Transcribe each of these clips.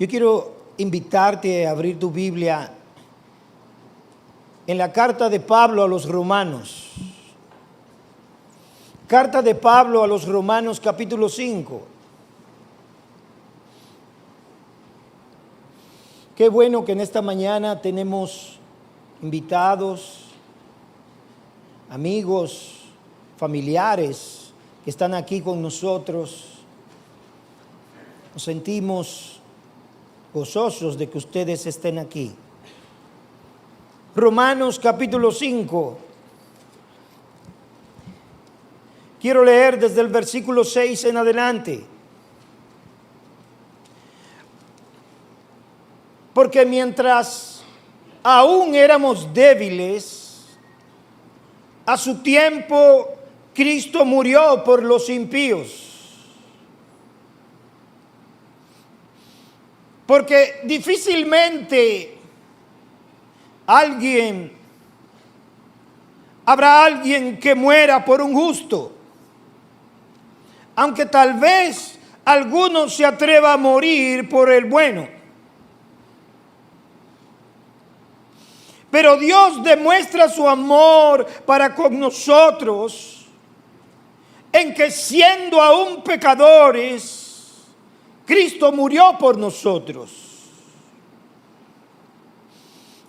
Yo quiero invitarte a abrir tu Biblia en la carta de Pablo a los Romanos. Carta de Pablo a los Romanos, capítulo 5. Qué bueno que en esta mañana tenemos invitados, amigos, familiares que están aquí con nosotros. Nos sentimos gozosos de que ustedes estén aquí. Romanos capítulo 5. Quiero leer desde el versículo 6 en adelante. Porque mientras aún éramos débiles, a su tiempo Cristo murió por los impíos. Porque difícilmente habrá alguien que muera por un justo, aunque tal vez alguno se atreva a morir por el bueno. Pero Dios demuestra su amor para con nosotros en que siendo aún pecadores, Cristo murió por nosotros.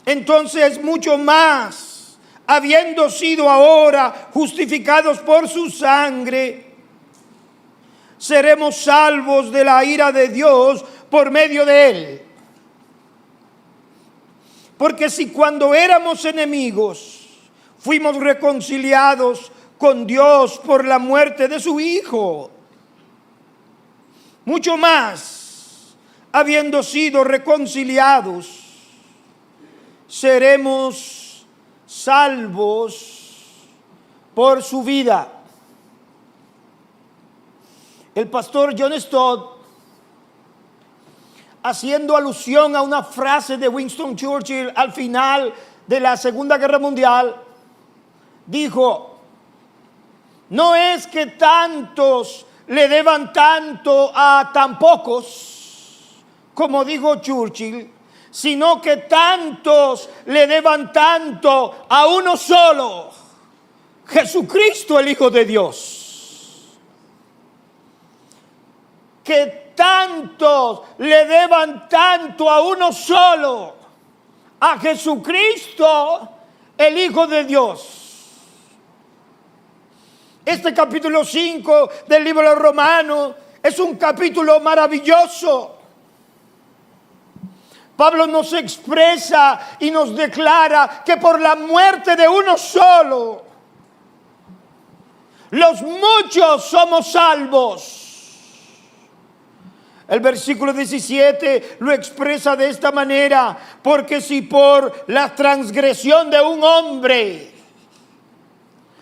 Entonces, mucho más, habiendo sido ahora justificados por su sangre, seremos salvos de la ira de Dios por medio de él. Porque si cuando éramos enemigos, fuimos reconciliados con Dios por la muerte de su Hijo, mucho más, habiendo sido reconciliados, seremos salvos por su vida. El pastor John Stott, haciendo alusión a una frase de Winston Churchill al final de la Segunda Guerra Mundial, dijo: no es que tantos le deban tanto a tan pocos, como dijo Churchill, sino que tantos le deban tanto a uno solo, Jesucristo el Hijo de Dios. Que tantos le deban tanto a uno solo, a Jesucristo el Hijo de Dios. Este capítulo 5 del libro de Romanos es un capítulo maravilloso. Pablo nos expresa y nos declara que por la muerte de uno solo, los muchos somos salvos. El versículo 17 lo expresa de esta manera: porque si por la transgresión de un hombre,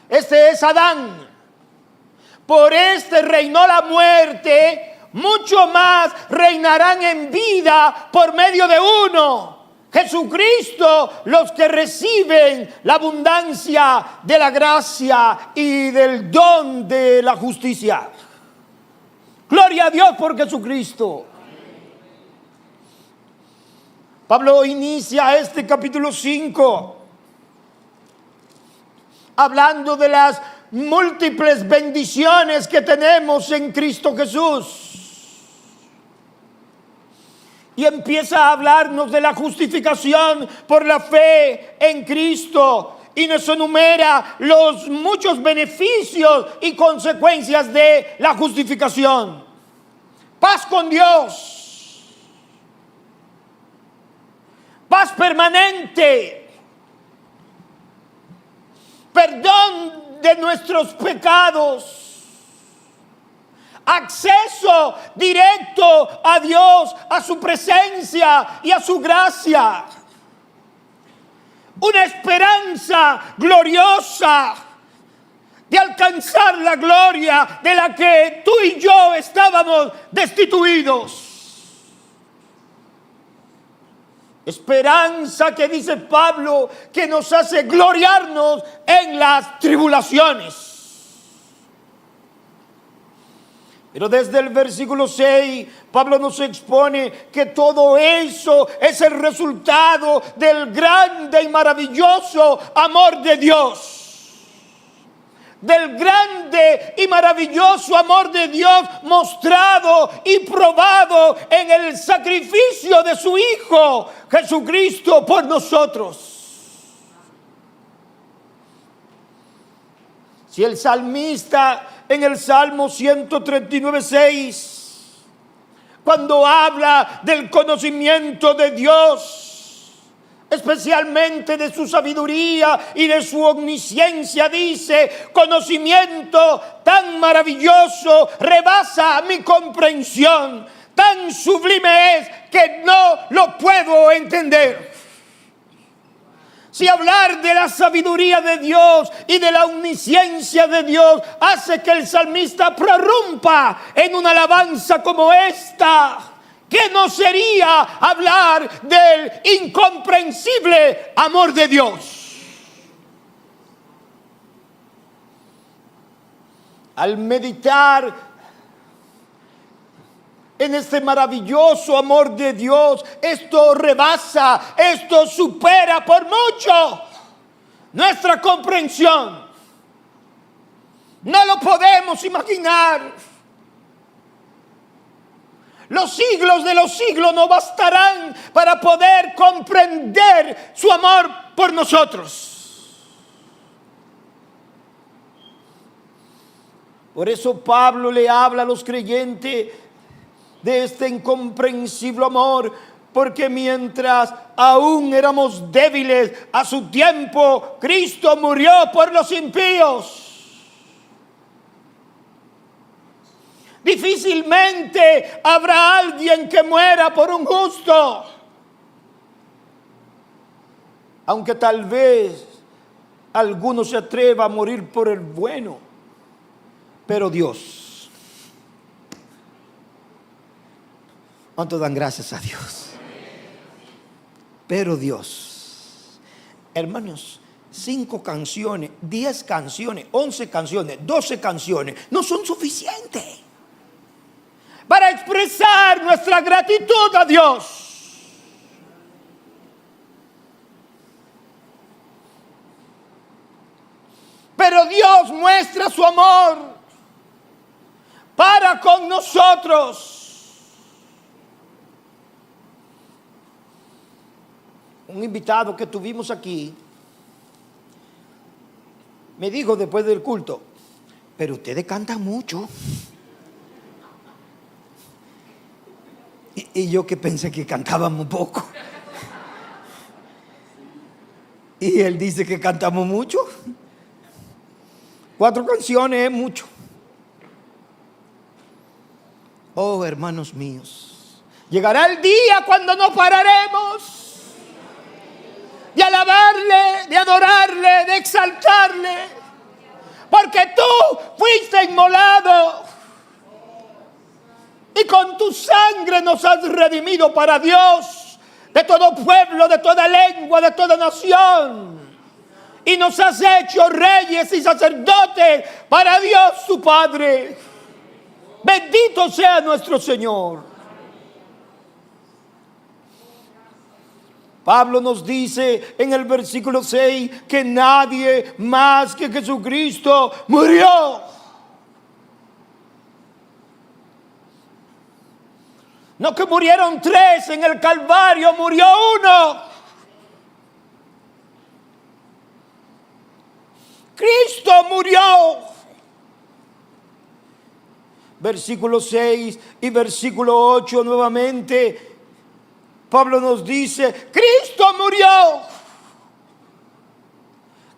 este es Adán, por este reinó la muerte, mucho más reinarán en vida por medio de uno, Jesucristo, los que reciben la abundancia de la gracia y del don de la justicia. Gloria a Dios por Jesucristo. Pablo inicia este capítulo 5 hablando de las múltiples bendiciones que tenemos en Cristo Jesús. Y empieza a hablarnos de la justificación por la fe en Cristo. Y nos enumera los muchos beneficios y consecuencias de la justificación. Paz con Dios. Paz permanente. Perdón de nuestros pecados, acceso directo a Dios, a su presencia y a su gracia, una esperanza gloriosa de alcanzar la gloria de la que tú y yo estábamos destituidos. Esperanza que dice Pablo que nos hace gloriarnos en las tribulaciones. Pero desde el versículo 6, Pablo nos expone que todo eso es el resultado del grande y maravilloso amor de Dios. Del grande y maravilloso amor de Dios mostrado y probado en el sacrificio de su Hijo Jesucristo por nosotros. Si el salmista en el Salmo 139:6, cuando habla del conocimiento de Dios, especialmente de su sabiduría y de su omnisciencia, dice: conocimiento tan maravilloso rebasa mi comprensión, tan sublime es que no lo puedo entender. Si hablar de la sabiduría de Dios y de la omnisciencia de Dios hace que el salmista prorrumpa en una alabanza como esta, ¿qué no sería hablar del incomprensible amor de Dios? Al meditar en este maravilloso amor de Dios, esto rebasa, esto supera por mucho nuestra comprensión. No lo podemos imaginar. Los siglos de los siglos no bastarán para poder comprender su amor por nosotros. Por eso Pablo le habla a los creyentes de este incomprensible amor, porque mientras aún éramos débiles, a su tiempo Cristo murió por los impíos. Difícilmente habrá alguien que muera por un justo, aunque tal vez alguno se atreva a morir por el bueno, pero Dios. ¿Cuánto dan gracias a Dios? Pero Dios, hermanos, 5 canciones, 10 canciones, 11 canciones, 12 canciones no son suficientes para expresar nuestra gratitud a Dios. Pero Dios muestra su amor para con nosotros. Un invitado que tuvimos aquí me dijo después del culto: pero ustedes cantan mucho. Y yo que pensé que cantábamos poco. Y él dice que cantamos mucho. 4 canciones es mucho. Oh, hermanos míos, llegará el día cuando no pararemos de alabarle, de adorarle, de exaltarle, porque tú fuiste inmolado y con tu sangre nos has redimido para Dios, de todo pueblo, de toda lengua, de toda nación, y nos has hecho reyes y sacerdotes para Dios su Padre. Bendito sea nuestro Señor. Pablo nos dice en el versículo 6 que nadie más que Jesucristo murió. No que murieron 3 en el Calvario, murió 1. Cristo murió. Versículo 6 y versículo 8 nuevamente. Pablo nos dice: Cristo murió.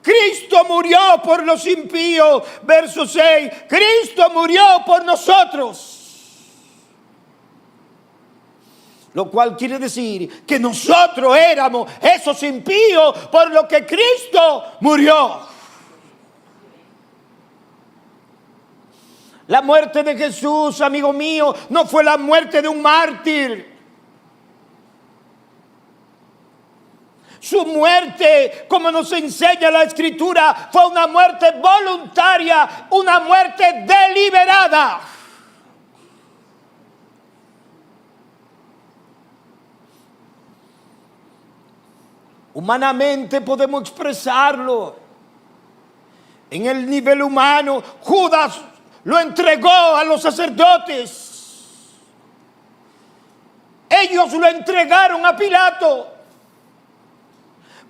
Cristo murió por los impíos. Verso 6: Cristo murió por nosotros. Lo cual quiere decir que nosotros éramos esos impíos por lo que Cristo murió. La muerte de Jesús, amigo mío, no fue la muerte de un mártir. Su muerte, como nos enseña la Escritura, fue una muerte voluntaria, una muerte deliberada. Humanamente podemos expresarlo. En el nivel humano, Judas lo entregó a los sacerdotes. Ellos lo entregaron a Pilato.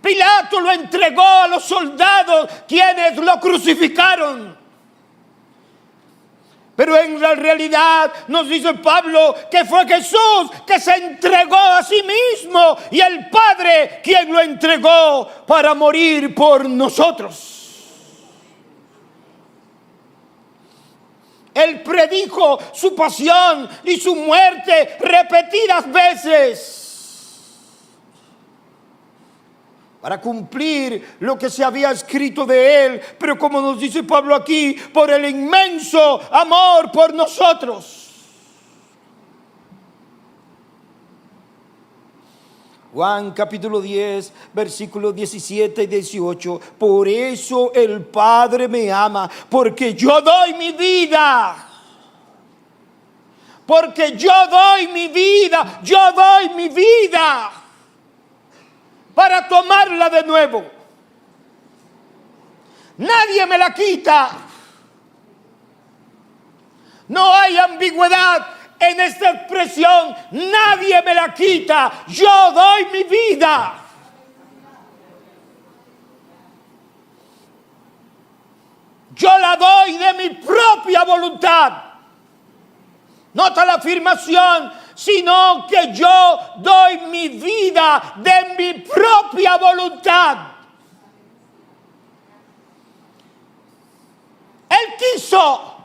Pilato lo entregó a los soldados, quienes lo crucificaron. Pero en la realidad nos dice Pablo que fue Jesús que se entregó a sí mismo y el Padre quien lo entregó para morir por nosotros. Él predijo su pasión y su muerte repetidas veces para cumplir lo que se había escrito de él, pero como nos dice Pablo aquí, por el inmenso amor por nosotros. Juan capítulo 10, versículos 17 y 18. Por eso el Padre me ama, porque yo doy mi vida. Porque yo doy mi vida para tomarla de nuevo. Nadie me la quita. No hay ambigüedad en esta expresión. Nadie me la quita. Yo doy mi vida. Yo la doy de mi propia voluntad. Nota la afirmación, sino que yo doy mi vida de mi propia voluntad. Él quiso.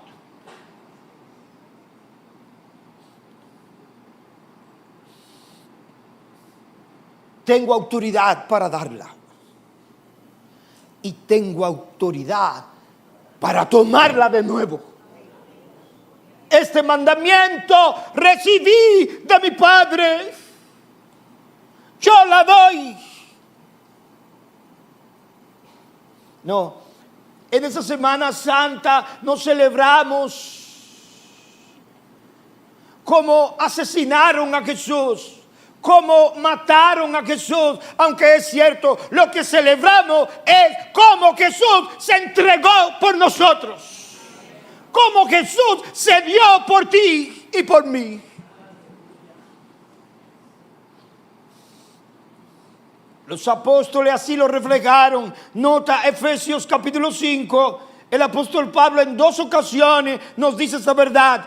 Tengo autoridad para darla. Y tengo autoridad para tomarla de nuevo. Este mandamiento recibí de mi Padre. Yo la doy. No, en esa Semana Santa nos celebramos cómo asesinaron a Jesús, cómo mataron a Jesús, aunque es cierto, lo que celebramos es cómo Jesús se entregó por nosotros. Cómo Jesús se dio por ti y por mí. Los apóstoles así lo reflejaron. Nota Efesios capítulo 5. El apóstol Pablo en 2 ocasiones nos dice esta verdad.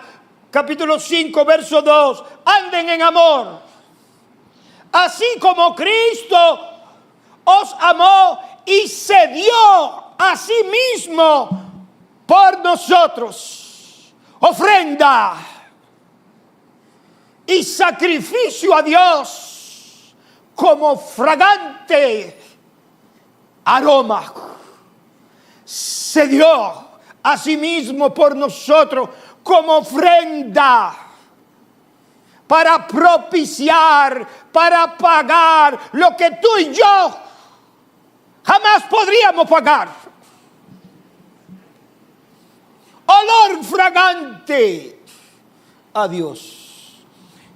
Capítulo 5, verso 2. Anden en amor. Así como Cristo os amó y se dio a sí mismo por nosotros, ofrenda y sacrificio a Dios como fragante aroma. Se dio a sí mismo por nosotros como ofrenda para propiciar, para pagar lo que tú y yo jamás podríamos pagar. Olor fragante a Dios.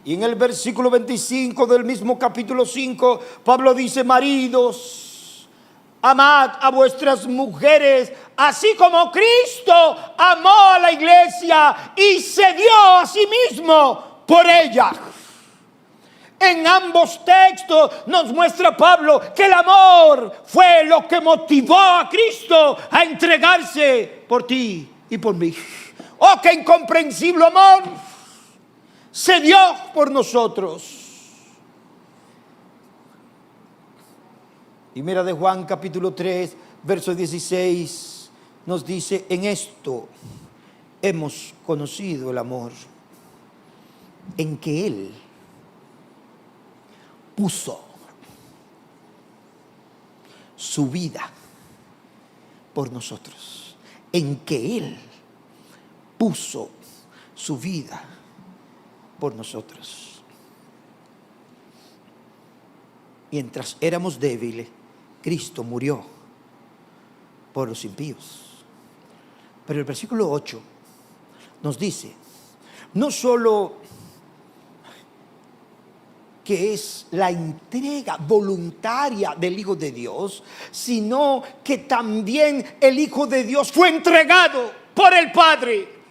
Y en el versículo 25 del mismo capítulo 5, Pablo dice: maridos, amad a vuestras mujeres, así como Cristo amó a la iglesia y se dio a sí mismo por ella. En ambos textos nos muestra Pablo que el amor fue lo que motivó a Cristo a entregarse por ti y por mí. Oh, qué incomprensible amor se dio por nosotros. Y mira de Juan capítulo 3, verso 16, nos dice: en esto hemos conocido el amor, en que Él puso su vida por nosotros. En que Él puso su vida por nosotros. Mientras éramos débiles, Cristo murió por los impíos. Pero el versículo 8 nos dice: no solo que es la entrega voluntaria del Hijo de Dios, sino que también el Hijo de Dios fue entregado por el Padre.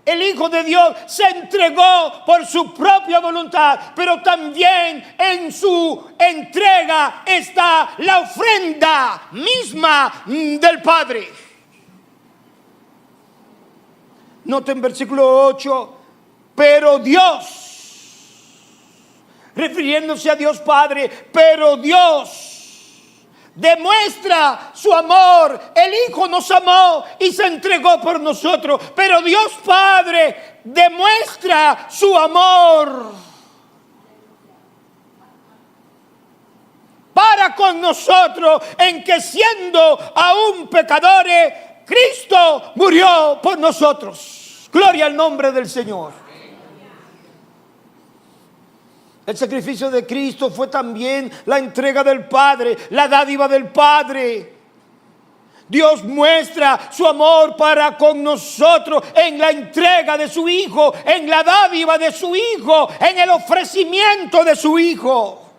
El Hijo de Dios se entregó por su propia voluntad, pero también en su entrega está la ofrenda misma del Padre. Noten versículo 8, pero Dios, refiriéndose a Dios Padre, pero Dios demuestra su amor. El Hijo nos amó y se entregó por nosotros, pero Dios Padre demuestra su amor para con nosotros, en que siendo aún pecadores, Cristo murió por nosotros. Gloria al nombre del Señor. El sacrificio de Cristo fue también la entrega del Padre, la dádiva del Padre. Dios muestra su amor para con nosotros en la entrega de su Hijo, en la dádiva de su Hijo, en el ofrecimiento de su Hijo.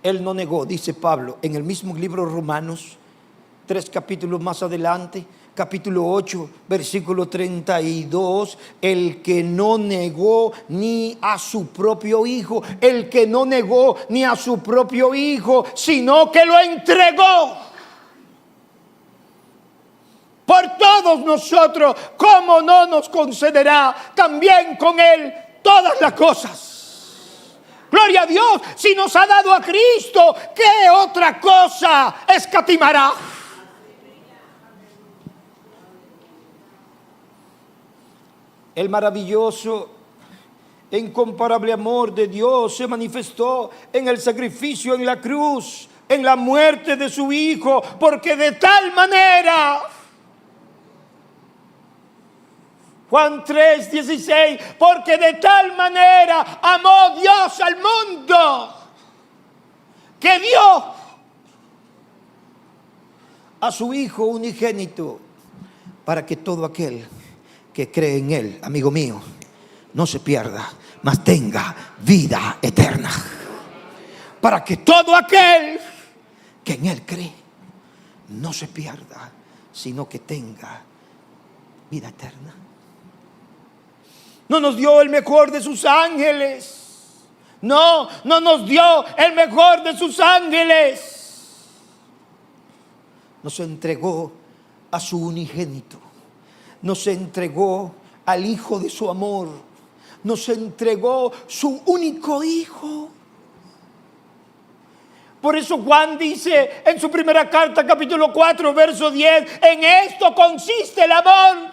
Él no negó, dice Pablo, en el mismo libro Romanos, 3 capítulos más adelante, capítulo 8, versículo 32, el que no negó ni a su propio Hijo, el que no negó ni a su propio Hijo, sino que lo entregó por todos nosotros, ¿cómo no nos concederá también con Él todas las cosas? Gloria a Dios, si nos ha dado a Cristo, ¿qué otra cosa escatimará? El maravilloso e incomparable amor de Dios se manifestó en el sacrificio en la cruz, en la muerte de su Hijo, porque de tal manera, Juan 3:16, porque de tal manera amó Dios al mundo, que dio a su Hijo unigénito, para que todo aquel que cree en Él, amigo mío, no se pierda, mas tenga vida eterna. Para que todo aquel que en Él cree no se pierda, sino que tenga vida eterna. No nos dio el mejor de sus ángeles. No nos dio el mejor de sus ángeles. Nos entregó a su unigénito. Nos entregó al Hijo de su amor. Nos entregó su único Hijo. Por eso Juan dice en su primera carta, capítulo 4, verso 10, en esto consiste el amor.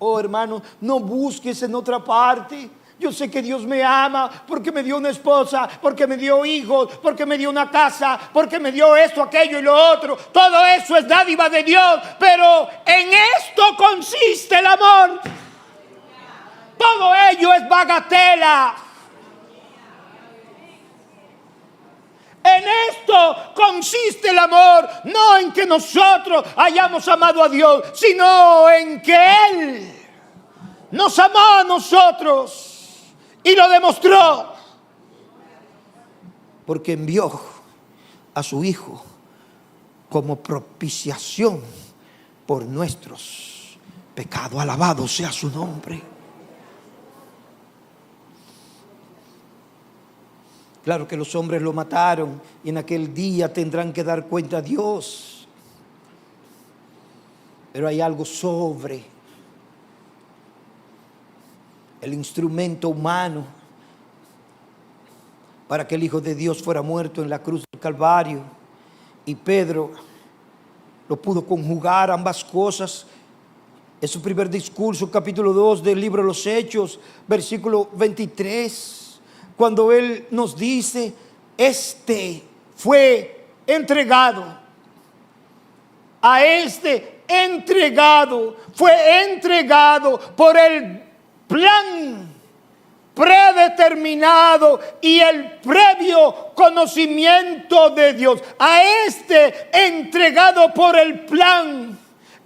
Oh, hermano, no busques en otra parte. Yo sé que Dios me ama porque me dio una esposa, porque me dio hijos, porque me dio una casa, porque me dio esto, aquello y lo otro. Todo eso es dádiva de Dios, pero en esto consiste el amor. Todo ello es bagatela. En esto consiste el amor, no en que nosotros hayamos amado a Dios, sino en que Él nos amó a nosotros y lo demostró, porque envió a su Hijo como propiciación por nuestros pecados. Alabado sea su nombre. Claro que los hombres lo mataron y en aquel día tendrán que dar cuenta a Dios. Pero hay algo sobre el instrumento humano para que el Hijo de Dios fuera muerto en la cruz del Calvario. Y Pedro lo pudo conjugar ambas cosas en su primer discurso, capítulo 2 del libro de los Hechos, versículo 23. Cuando Él nos dice, este fue entregado, a este entregado, fue entregado por el plan predeterminado y el previo conocimiento de Dios. A este entregado por el plan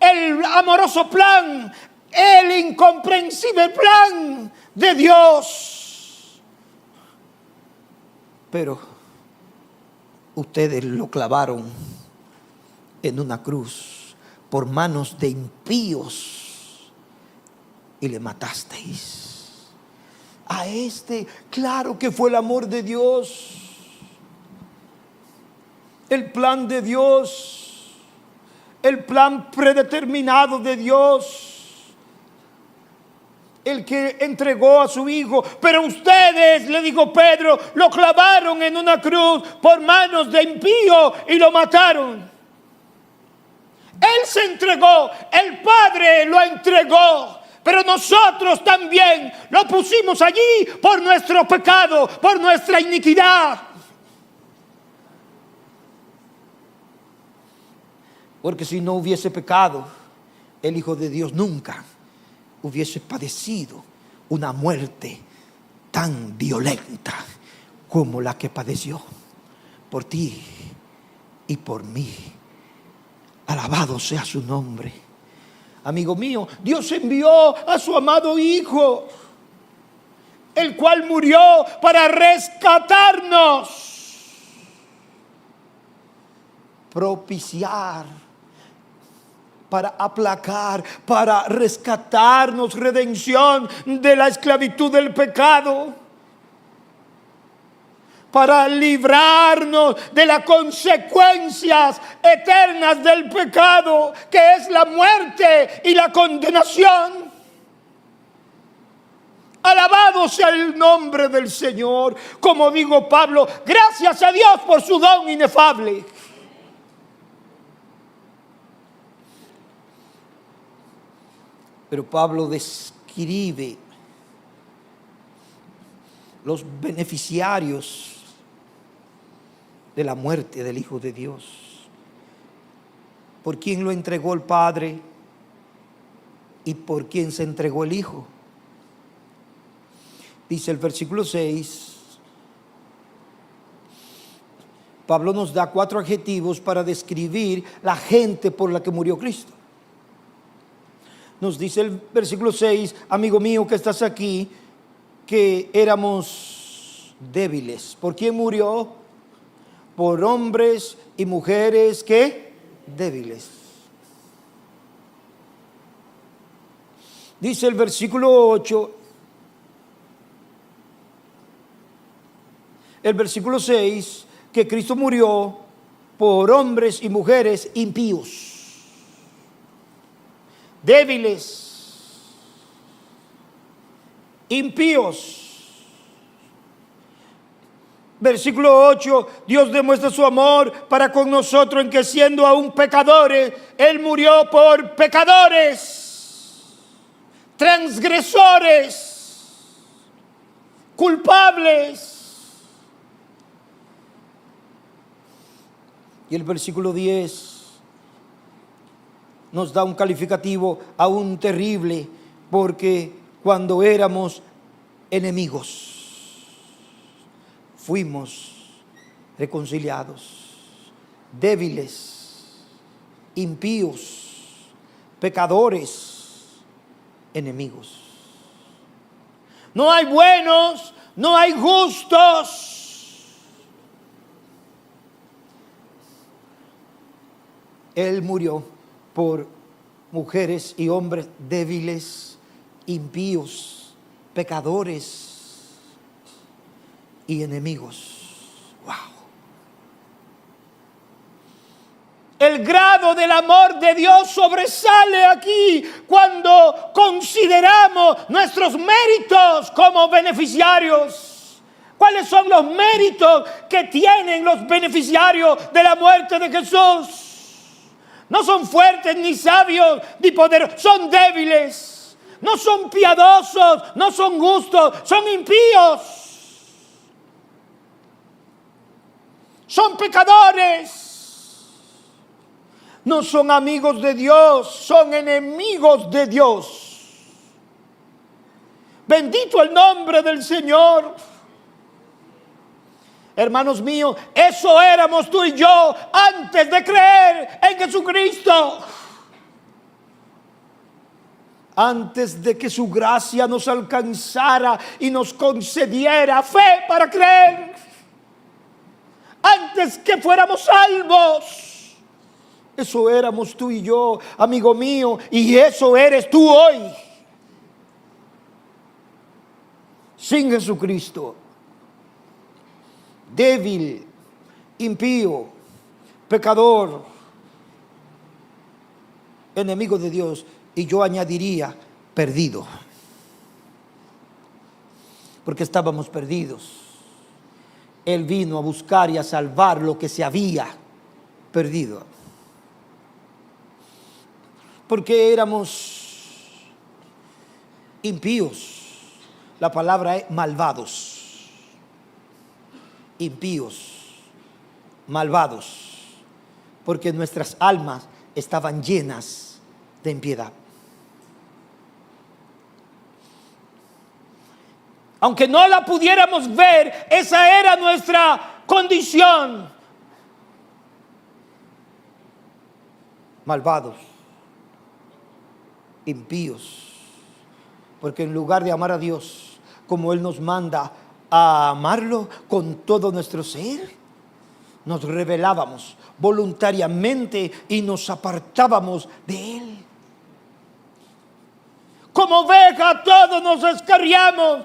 el amoroso plan, el incomprensible plan de Dios. Pero ustedes lo clavaron en una cruz por manos de impíos y le matasteis. A este, claro que fue el amor de Dios, el plan de Dios, el plan predeterminado de Dios, el que entregó a su hijo. Pero ustedes, le dijo Pedro, lo clavaron en una cruz por manos de impío y lo mataron. Él se entregó, el Padre lo entregó. Pero nosotros también lo pusimos allí por nuestro pecado, por nuestra iniquidad. Porque si no hubiese pecado, el Hijo de Dios nunca hubiese padecido una muerte tan violenta como la que padeció por ti y por mí. Alabado sea su nombre. Amigo mío, Dios envió a su amado Hijo, el cual murió para rescatarnos, propiciar, para aplacar, para rescatarnos, redención de la esclavitud del pecado, para librarnos de las consecuencias eternas del pecado, que es la muerte y la condenación. Alabado sea el nombre del Señor. Como digo Pablo, gracias a Dios por su don inefable. Pero Pablo describe los beneficiarios de la muerte del Hijo de Dios. ¿Por quién lo entregó el Padre y por quién se entregó el Hijo? Dice el versículo 6. Pablo nos da 4 adjetivos para describir la gente por la que murió Cristo. Nos dice el versículo 6, amigo mío que estás aquí, que éramos débiles. ¿Por quién murió? Por hombres y mujeres que débiles. Dice el versículo 8, el versículo 6, que Cristo murió por hombres y mujeres impíos, débiles, impíos. Versículo 8, Dios demuestra su amor para con nosotros en que siendo aún pecadores, Él murió por pecadores, transgresores, culpables. Y el versículo 10 nos da un calificativo aún terrible, porque cuando éramos enemigos, fuimos reconciliados, débiles, impíos, pecadores, enemigos. No hay buenos, no hay justos. Él murió por mujeres y hombres débiles, impíos, pecadores y enemigos. Wow. El grado del amor de Dios sobresale aquí cuando consideramos nuestros méritos como beneficiarios. ¿Cuáles son los méritos que tienen los beneficiarios de la muerte de Jesús? No son fuertes, ni sabios, ni poderosos, son débiles. No son piadosos, no son justos, son impíos. Son pecadores, no son amigos de Dios, son enemigos de Dios. Bendito el nombre del Señor. Hermanos míos, eso éramos tú y yo antes de creer en Jesucristo. antes de que su gracia nos alcanzara y nos concediera fe para creer, antes que fuéramos salvos. Eso éramos tú y yo, amigo mío, y eso eres tú hoy. Sin Jesucristo, débil, impío, pecador, enemigo de Dios, y yo añadiría perdido, porque estábamos perdidos. Él vino a buscar y a salvar lo que se había perdido, porque éramos impíos. La palabra es malvados, impíos, malvados, porque nuestras almas estaban llenas de impiedad. Aunque no la pudiéramos ver, esa era nuestra condición. Malvados, impíos, porque en lugar de amar a Dios como Él nos manda a amarlo con todo nuestro ser, nos rebelábamos voluntariamente y nos apartábamos de Él. Como ovejas todos nos descarriamos,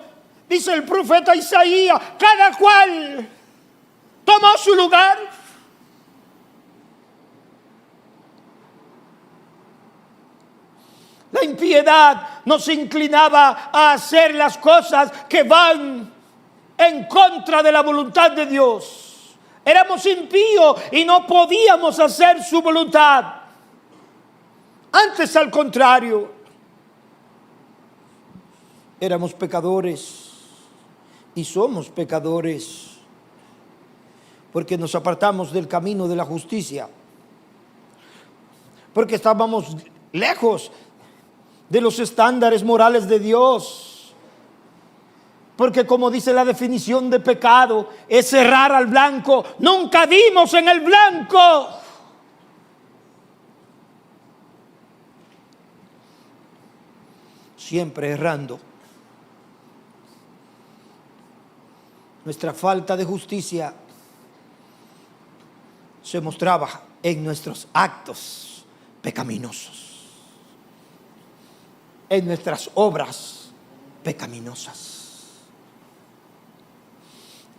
dice el profeta Isaías, cada cual tomó su lugar. La impiedad nos inclinaba a hacer las cosas que van en contra de la voluntad de Dios. Éramos impíos y no podíamos hacer su voluntad. Antes, al contrario, éramos pecadores y somos pecadores porque nos apartamos del camino de la justicia, porque estábamos lejos de los estándares morales de Dios, porque como dice la definición de pecado, es errar al blanco. Nunca dimos en el blanco. Siempre errando. Nuestra falta de justicia se mostraba en nuestros actos pecaminosos, en nuestras obras pecaminosas.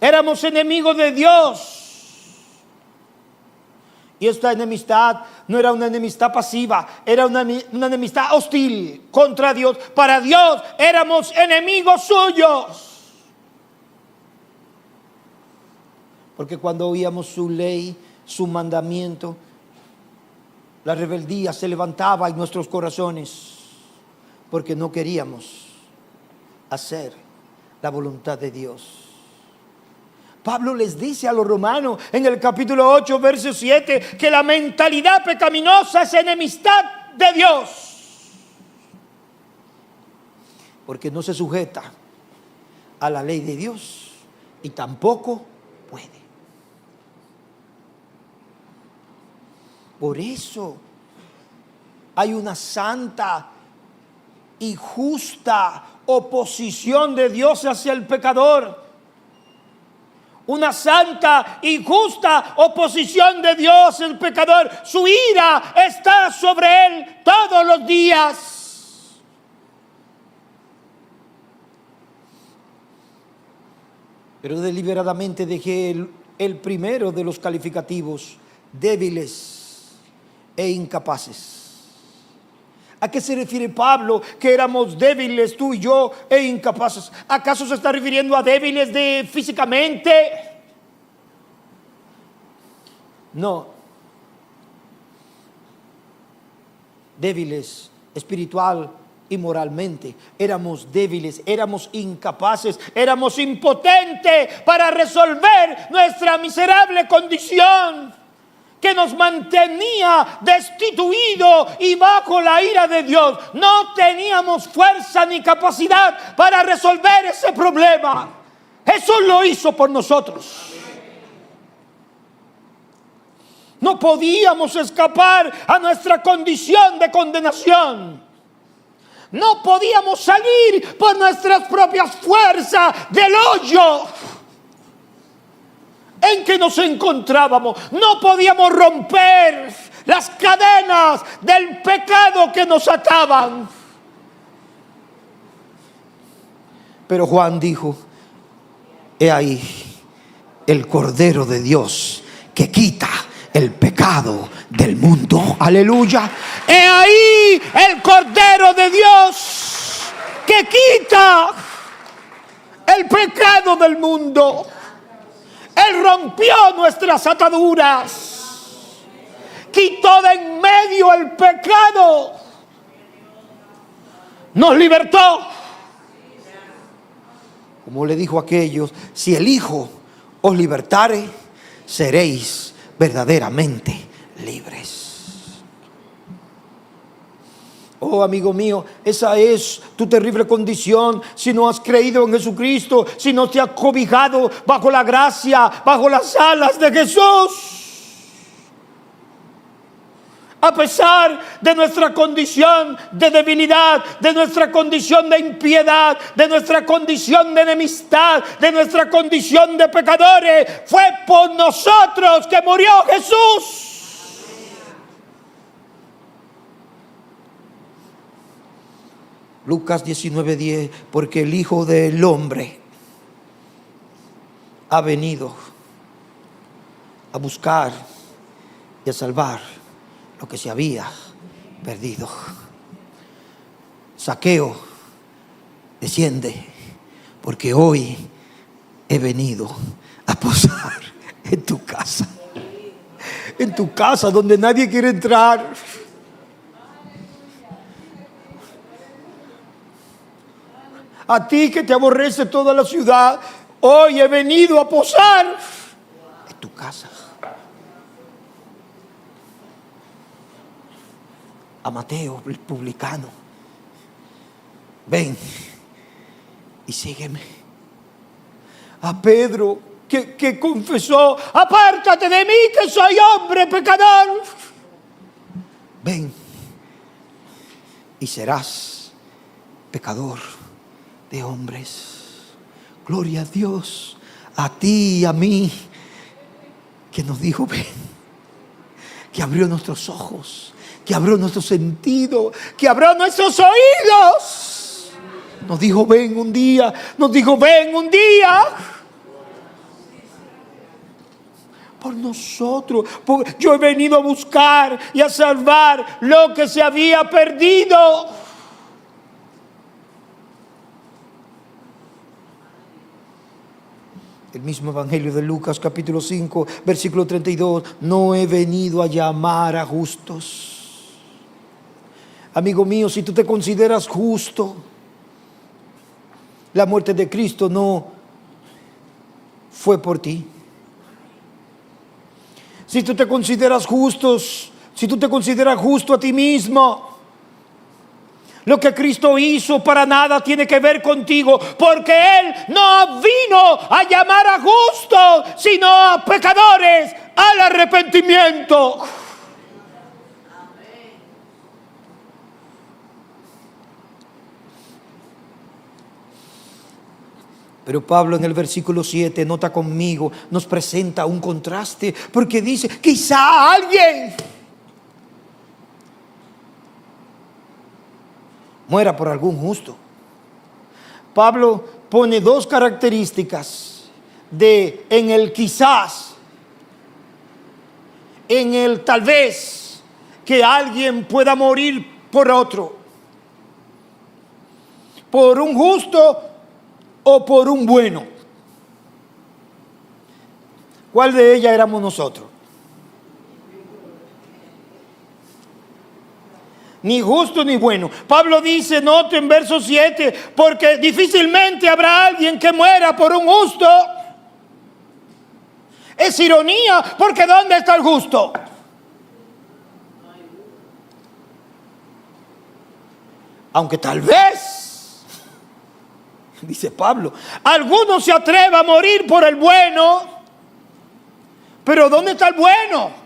Éramos enemigos de Dios. Y esta enemistad no era una enemistad pasiva, era una enemistad hostil contra Dios. Para Dios éramos enemigos suyos. Porque cuando oíamos su ley, su mandamiento, la rebeldía se levantaba en nuestros corazones, porque no queríamos hacer la voluntad de Dios. Pablo les dice a los romanos en el capítulo 8, verso 7, que la mentalidad pecaminosa es enemistad de Dios, porque no se sujeta a la ley de Dios y tampoco puede. Por eso hay una santa y justa oposición de Dios hacia el pecador. Una santa y justa oposición de Dios al pecador. Su ira está sobre él todos los días. Pero deliberadamente dejé el primero de los calificativos: débiles e incapaces. ¿A qué se refiere Pablo que éramos débiles, tú y yo, e incapaces? ¿Acaso se está refiriendo a débiles físicamente? No. Débiles espiritual y moralmente. Éramos débiles, éramos incapaces, éramos impotentes para resolver nuestra miserable condición, que nos mantenía destituido y bajo la ira de Dios. No teníamos fuerza ni capacidad para resolver ese problema. Jesús lo hizo por nosotros. No podíamos escapar a nuestra condición de condenación. No podíamos salir por nuestras propias fuerzas del hoyo en que nos encontrábamos. No podíamos romper las cadenas del pecado que nos ataban. Pero Juan dijo: he ahí el Cordero de Dios que quita el pecado del mundo. Aleluya. He ahí el Cordero de Dios que quita el pecado del mundo. Él rompió nuestras ataduras, quitó de en medio el pecado, nos libertó. Como le dijo a aquellos: si el Hijo os libertare, seréis verdaderamente libres. Oh, amigo mío, esa es tu terrible condición si no has creído en Jesucristo, si no te has cobijado bajo la gracia, bajo las alas de Jesús. A pesar de nuestra condición de debilidad, de nuestra condición de impiedad, de nuestra condición de enemistad, de nuestra condición de pecadores, fue por nosotros que murió Jesús. Lucas 19:10, porque el Hijo del Hombre ha venido a buscar y a salvar lo que se había perdido. Zaqueo, desciende, porque hoy he venido a posar en tu casa. En tu casa donde nadie quiere entrar. A ti que te aborrece toda la ciudad, hoy he venido a posar en tu casa. A Mateo, el publicano: ven y sígueme. A Pedro, que confesó: apártate de mí, que soy hombre pecador. Ven y serás pecador de hombres. Gloria a Dios, a ti y a mí, que nos dijo ven, que abrió nuestros ojos, que abrió nuestro sentido, que abrió nuestros oídos. Nos dijo ven un día, nos dijo ven un día. Por nosotros, yo he venido a buscar y a salvar lo que se había perdido. El mismo Evangelio de Lucas, capítulo 5, versículo 32. No he venido a llamar a justos. Amigo mío, si tú te consideras justo, la muerte de Cristo no fue por ti. Si tú te consideras justos, si tú te consideras justo a ti mismo, lo que Cristo hizo para nada tiene que ver contigo, porque Él no vino a llamar a justos, sino a pecadores al arrepentimiento. Pero Pablo en el versículo 7, nota conmigo, nos presenta un contraste, porque dice: quizá alguien muera por algún justo. Pablo pone dos características en el quizás, en el tal vez, que alguien pueda morir por otro, por un justo o por un bueno. ¿Cuál de ellas éramos nosotros? Ni justo ni bueno. Pablo dice, note en verso 7, porque difícilmente habrá alguien que muera por un justo. Es ironía, porque ¿dónde está el justo? Aunque tal vez, dice Pablo, alguno se atreva a morir por el bueno, pero ¿dónde está el bueno?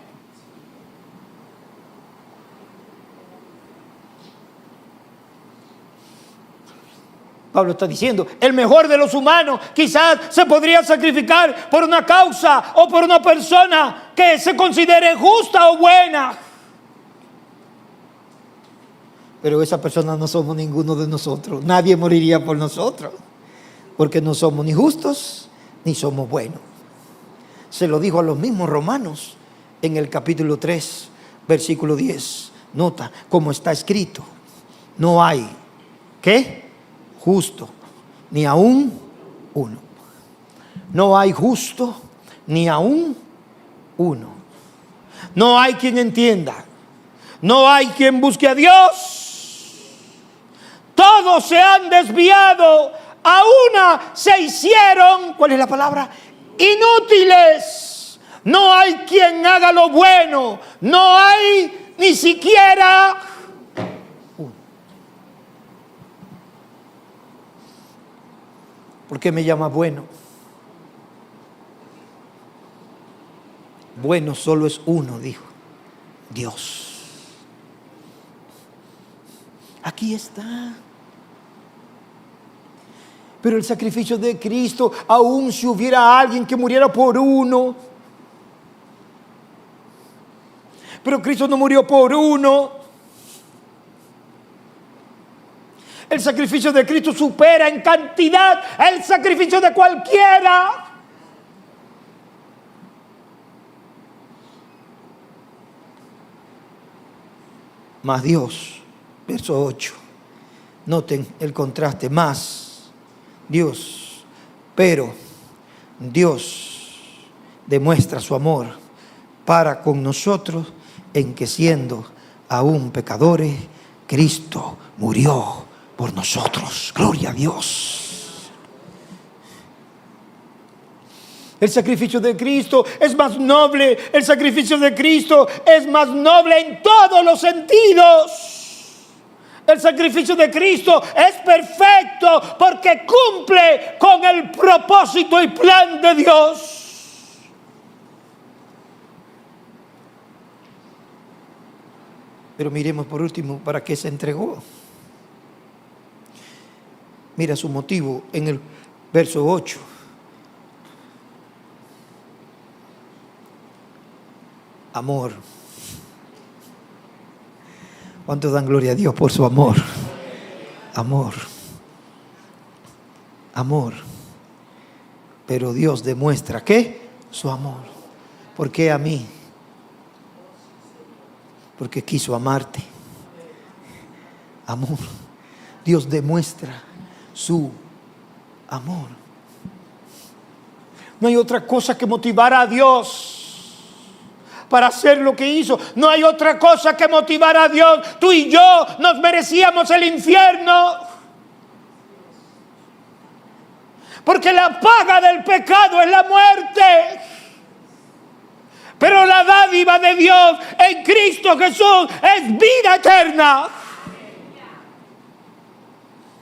Pablo está diciendo, el mejor de los humanos quizás se podría sacrificar por una causa o por una persona que se considere justa o buena. Pero esa persona no somos ninguno de nosotros. Nadie moriría por nosotros, porque no somos ni justos ni somos buenos. Se lo dijo a los mismos romanos en el capítulo 3, versículo 10. Nota, como está escrito, no hay, ¿qué? Justo, ni aún uno. No hay justo, ni aún uno. No hay quien entienda. No hay quien busque a Dios. Todos se han desviado. A una se hicieron, ¿cuál es la palabra? Inútiles. No hay quien haga lo bueno. No hay ni siquiera uno. ¿Por qué me llama bueno? Bueno solo es uno, dijo Dios. Aquí está. Pero el sacrificio de Cristo, aun si hubiera alguien que muriera por uno, pero Cristo no murió por uno. El sacrificio de Cristo supera en cantidad el sacrificio de cualquiera. Mas Dios, verso 8, noten el contraste, más Dios, pero Dios demuestra su amor para con nosotros en que siendo aún pecadores, Cristo murió por nosotros. Gloria a Dios. El sacrificio de Cristo es más noble. El sacrificio de Cristo es más noble en todos los sentidos. El sacrificio de Cristo es perfecto porque cumple con el propósito y plan de Dios. Pero miremos por último para qué se entregó. Mira su motivo en el verso 8. Amor. ¿Cuántos dan gloria a Dios por su amor? Amor. Amor. Pero Dios demuestra, ¿qué? Su amor. ¿Por qué a mí? Porque quiso amarte. Amor. Dios demuestra su amor. No hay otra cosa que motivara a Dios para hacer lo que hizo. No hay otra cosa que motivara a Dios. Tú y yo nos merecíamos el infierno. Porque la paga del pecado es la muerte. Pero la dádiva de Dios en Cristo Jesús es vida eterna.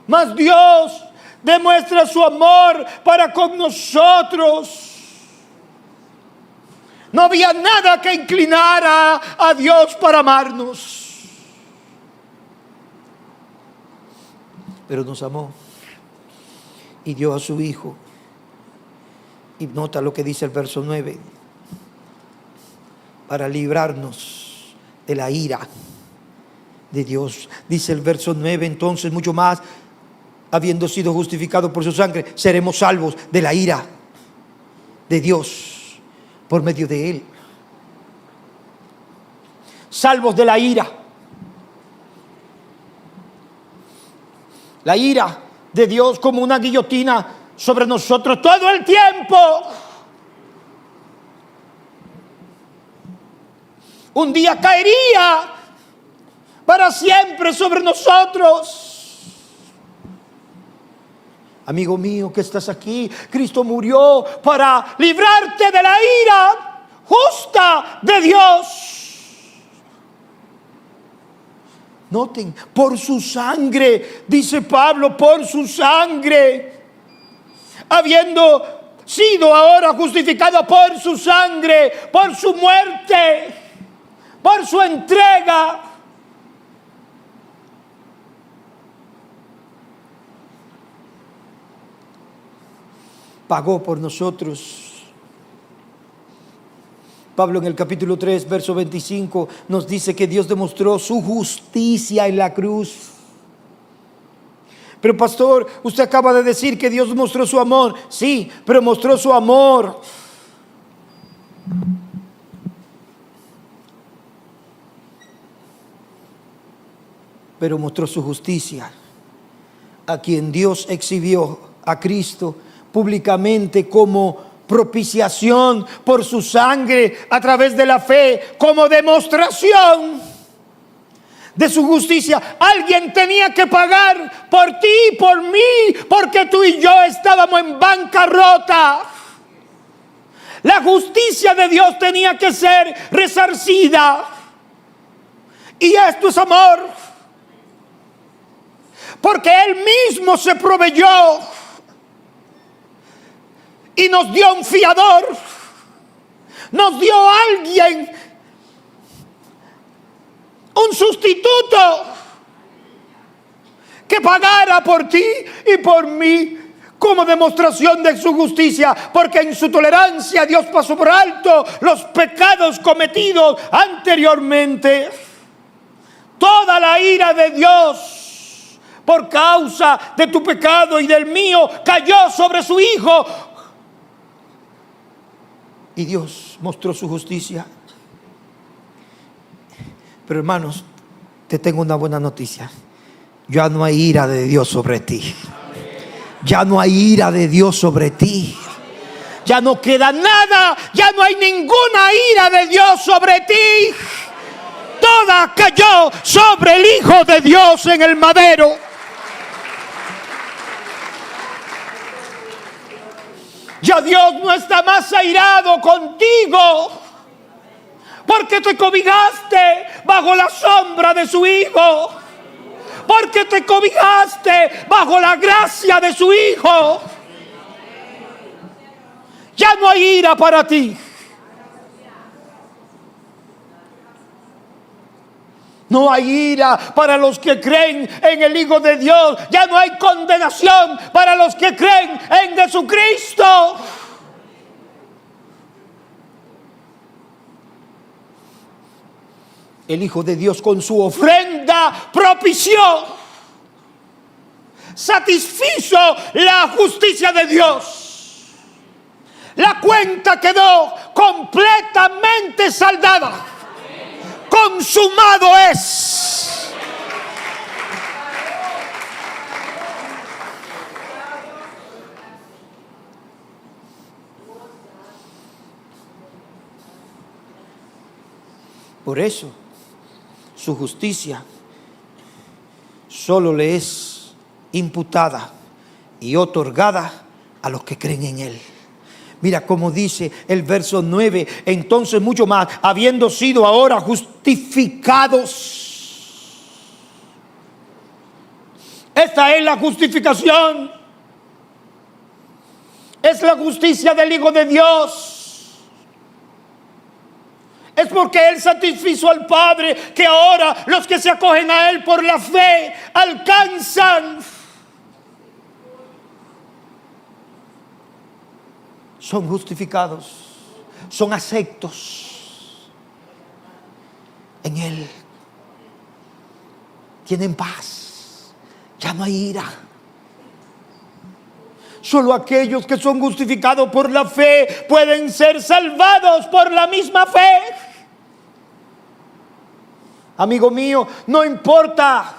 Mas Dios demuestra su amor para con nosotros. No había nada que inclinara a Dios para amarnos. Pero nos amó y dio a su Hijo. Y nota lo que dice el verso 9. Para librarnos de la ira de Dios. Dice el verso 9, entonces mucho más, habiendo sido justificados por su sangre, seremos salvos de la ira de Dios por medio de Él. Salvos de la ira. La ira de Dios como una guillotina sobre nosotros todo el tiempo. Un día caería para siempre sobre nosotros. Amigo mío que estás aquí, Cristo murió para librarte de la ira justa de Dios. Noten, por su sangre, dice Pablo, por su sangre, habiendo sido ahora justificado por su sangre, por su muerte, por su entrega. pagó por nosotros. Pablo en el capítulo 3, verso 25, nos dice que Dios demostró su justicia en la cruz. Pero pastor, usted acaba de decir que Dios mostró su amor. Sí, pero mostró su amor. Pero mostró su justicia. A quien Dios exhibió a Cristo públicamente como propiciación por su sangre a través de la fe, como demostración de su justicia. Alguien tenía que pagar por ti y por mí, porque tú y yo estábamos en bancarrota. La justicia de Dios tenía que ser resarcida. Y esto es amor, porque Él mismo se proveyó y nos dio un fiador, nos dio a alguien, un sustituto que pagara por ti y por mí como demostración de su justicia, porque en su tolerancia Dios pasó por alto los pecados cometidos anteriormente. Toda la ira de Dios por causa de tu pecado y del mío cayó sobre su Hijo. Y Dios mostró su justicia. Pero hermanos, te tengo una buena noticia. Ya no hay ira de Dios sobre ti. Ya no hay ira de Dios sobre ti. Ya no queda nada. Ya no hay ninguna ira de Dios sobre ti. Toda cayó sobre el Hijo de Dios en el madero. Ya Dios no está más airado contigo, porque te cobijaste bajo la sombra de su Hijo, porque te cobijaste bajo la gracia de su Hijo. Ya no hay ira para ti. No hay ira para los que creen en el Hijo de Dios. Ya no hay condenación para los que creen en Jesucristo. El Hijo de Dios con su ofrenda propició, satisfizo la justicia de Dios. La cuenta quedó completamente saldada. Consumado es. Por eso, su justicia solo le es imputada y otorgada a los que creen en Él. Mira cómo dice el verso 9. Entonces mucho más, habiendo sido ahora justificados. Esta es la justificación. Es la justicia del Hijo de Dios. Es porque Él satisfizo al Padre que ahora los que se acogen a Él por la fe alcanzan. Son justificados, son aceptos en Él. Tienen paz, ya no hay ira. Solo aquellos que son justificados por la fe pueden ser salvados por la misma fe. Amigo mío, no importa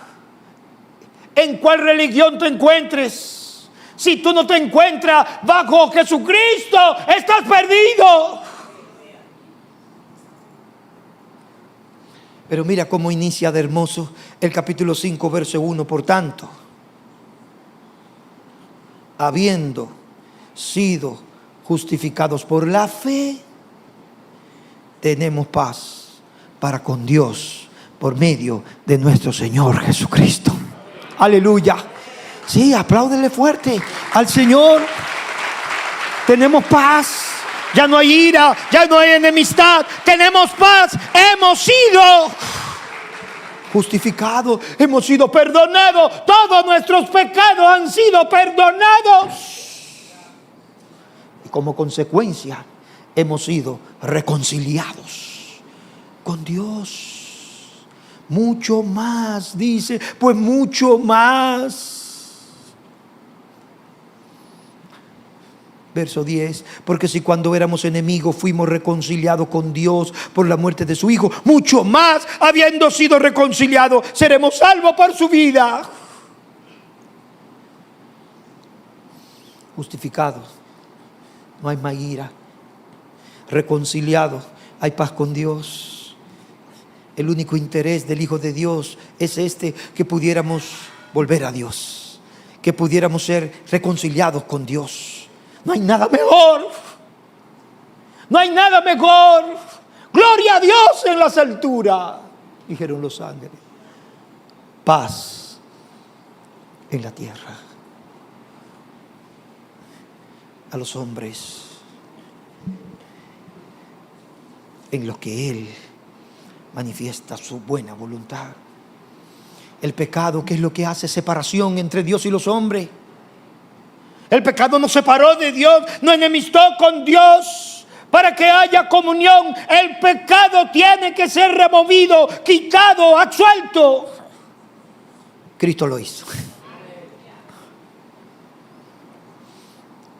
en cuál religión te encuentres. Si tú no te encuentras bajo Jesucristo, estás perdido. Pero mira cómo inicia de hermoso el capítulo 5, verso 1. Por tanto, habiendo sido justificados por la fe, tenemos paz para con Dios por medio de nuestro Señor Jesucristo. Aleluya. Sí, apláudele fuerte al Señor. Tenemos paz. Ya no hay ira, ya no hay enemistad. Tenemos paz. Hemos sido justificados, hemos sido perdonados. Todos nuestros pecados han sido perdonados. Y como consecuencia hemos sido reconciliados con Dios. Mucho más, dice, pues mucho más. Verso 10, porque si cuando éramos enemigos fuimos reconciliados con Dios por la muerte de su Hijo, mucho más, habiendo sido reconciliados, seremos salvos por su vida. Justificados, no hay más ira. Reconciliados, hay paz con Dios. El único interés del Hijo de Dios es que pudiéramos volver a Dios, que pudiéramos ser reconciliados con Dios. No hay nada mejor. No hay nada mejor. Gloria a Dios en las alturas, dijeron los ángeles. Paz en la tierra. A los hombres en los que Él manifiesta su buena voluntad. El pecado, ¿qué es lo que hace? Separación entre Dios y los hombres. El pecado nos separó de Dios, nos enemistó con Dios. Para que haya comunión, el pecado tiene que ser removido, quitado, absuelto. Cristo lo hizo.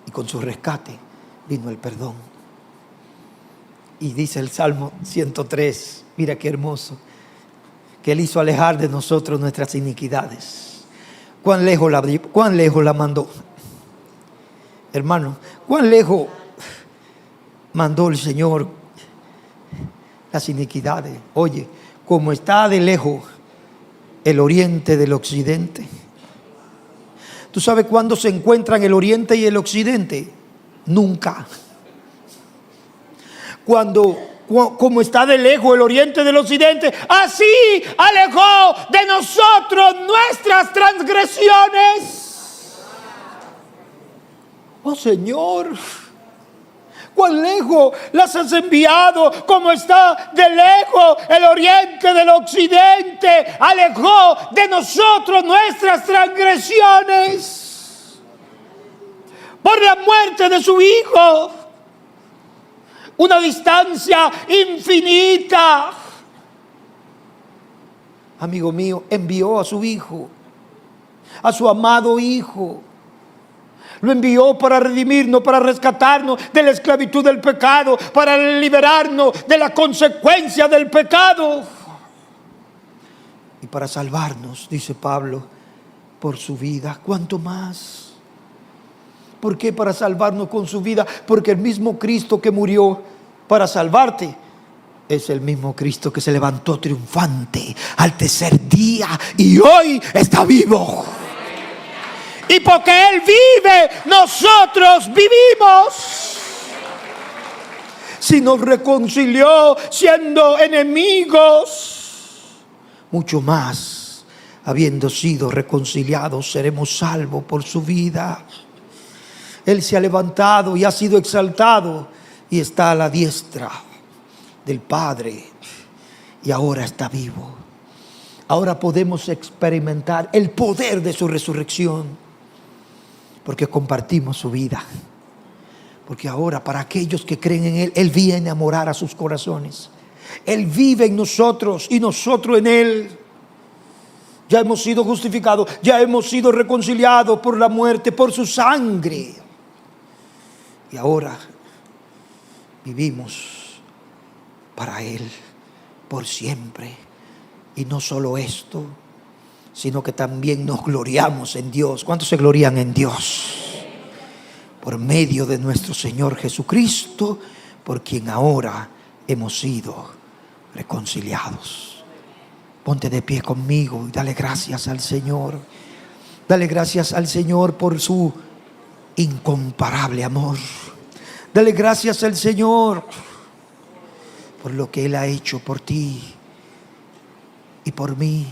Y con su rescate vino el perdón. Y dice el Salmo 103, mira qué hermoso, que Él hizo alejar de nosotros nuestras iniquidades. ¿Cuán lejos la mandó? Hermano, ¿cuán lejos mandó el Señor las iniquidades? Oye, como está de lejos el oriente del occidente. ¿Tú sabes cuándo se encuentran el oriente y el occidente? Nunca. Como está de lejos el oriente del occidente, así alejó de nosotros nuestras transgresiones. Oh Señor, cuán lejos las has enviado, como está de lejos el oriente del occidente, alejó de nosotros nuestras transgresiones por la muerte de su Hijo. Una distancia infinita. Amigo mío, envió a su Hijo, a su amado Hijo. Lo envió para redimirnos, para rescatarnos de la esclavitud del pecado, para liberarnos de la consecuencia del pecado. Y para salvarnos, dice Pablo, por su vida. ¿Cuánto más? ¿Por qué para salvarnos con su vida? Porque el mismo Cristo que murió para salvarte es el mismo Cristo que se levantó triunfante al tercer día y hoy está vivo. Y porque Él vive, nosotros vivimos. Si nos reconcilió siendo enemigos, mucho más, habiendo sido reconciliados, seremos salvos por su vida. Él se ha levantado y ha sido exaltado y está a la diestra del Padre y ahora está vivo. Ahora podemos experimentar el poder de su resurrección. Porque compartimos su vida. Porque ahora para aquellos que creen en Él, Él viene a morar a sus corazones. Él vive en nosotros y nosotros en Él. Ya hemos sido justificados, ya hemos sido reconciliados por la muerte, por su sangre. Y ahora vivimos para Él por siempre. Y no solo esto, sino que también nos gloriamos en Dios. ¿Cuántos se glorían en Dios? Por medio de nuestro Señor Jesucristo, por quien ahora hemos sido reconciliados. Ponte de pie conmigo y dale gracias al Señor. Dale gracias al Señor por su incomparable amor. Dale gracias al Señor por lo que Él ha hecho por ti y por mí.